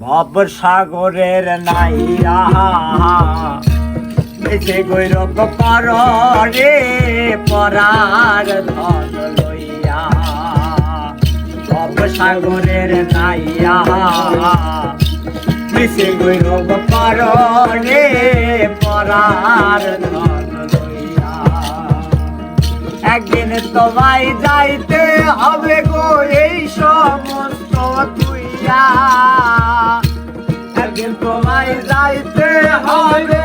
ভব সাগরের নাইয়া বেশি গৈরব কর রে পরার ধন লইয়া ভব সাগরের নাইয়া বেশি গৈরব কর রে পরার ধন লইয়া একদিন তোমায় যাইতে হবে গো এই সমস্ত তুইয়া একদিন তোমায় যাইতে হবে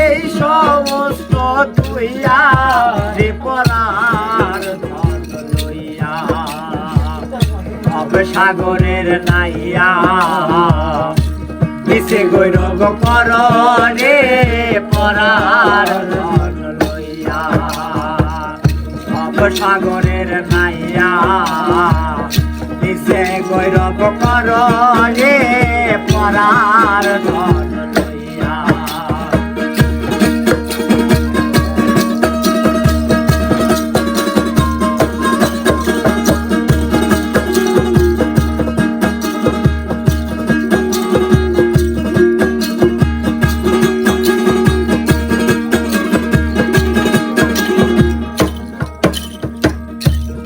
এই সমস্ত তুইয়া রে পরার ধন লইয়া ভব সাগরের নাইয়া বেশি গৈরব কর রে পরার ধন লইয়া ভব সাগরের নাইয়া বেশি গৈরব কর রে পরার ধন লইয়া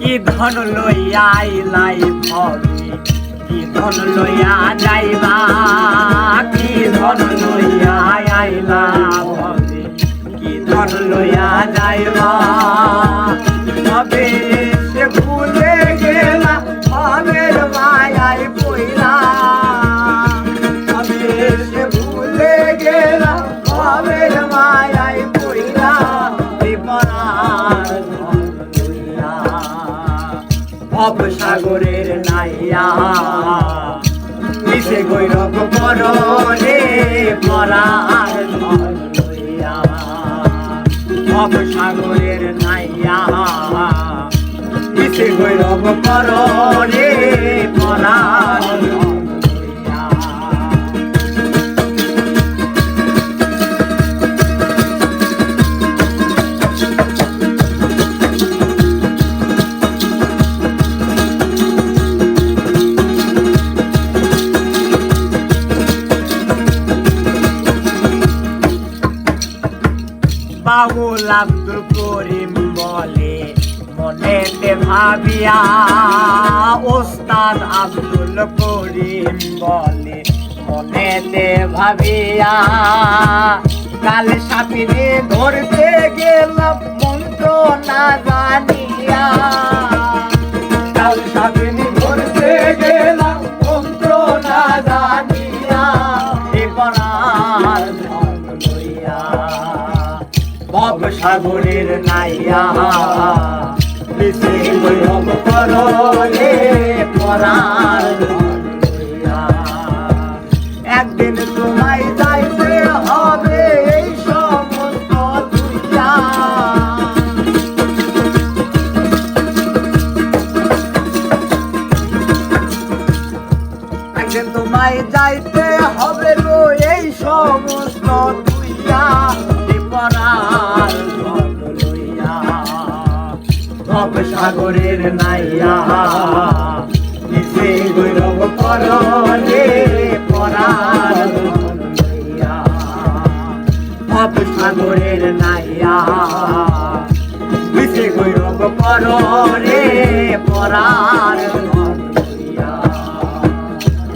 কি ধন লইয়া আইলাই ভবে কি ধন লইয়া যাইবা কি ধন লইয়া আইলা ভবে কি ধন লইয়া যাইবা তবে সে ভুলে গেলা ভবের মায়ায় পইলা তবে সে ভুলে গেলা ভবের মায়ায় পইলা বিপরার ভব সাগরের নাইয়া বেশি গৈরব কর রে পরার ধন লইয়া ভব সাগরের নাইয়া বেশি গৈরব কর রে পরার ধন লইয়া বাউল আব্দুল করিম বলে মনেতে ভাবিয়া ওস্তাদ আব্দুল করিম বলে মনেতে ভাবিয়া কাল সাপিনে ধরতে গেলাম মন্ত্র না জানিয়া কাল সাপিনে ধরতে গেলাম মন্ত্র না জানিয়া এবার ধন লইয়া ভব সাগরের নাইয়া বেশি গৈরব কর রে পরার ধন লইয়া একদিন তোমায় যাইতে হবে এই সমস্ত তুইয়া একদিন তোমায় যাইতে হবে গো এই সমস্ত তুইয়া পরার ধন লইয়া ভব সাগরের নাইয়া বেশি গৈরব কর রে পরার ধন লইয়া ভব সাগরের নাইয়া বেশি গৈরব কর রে পরার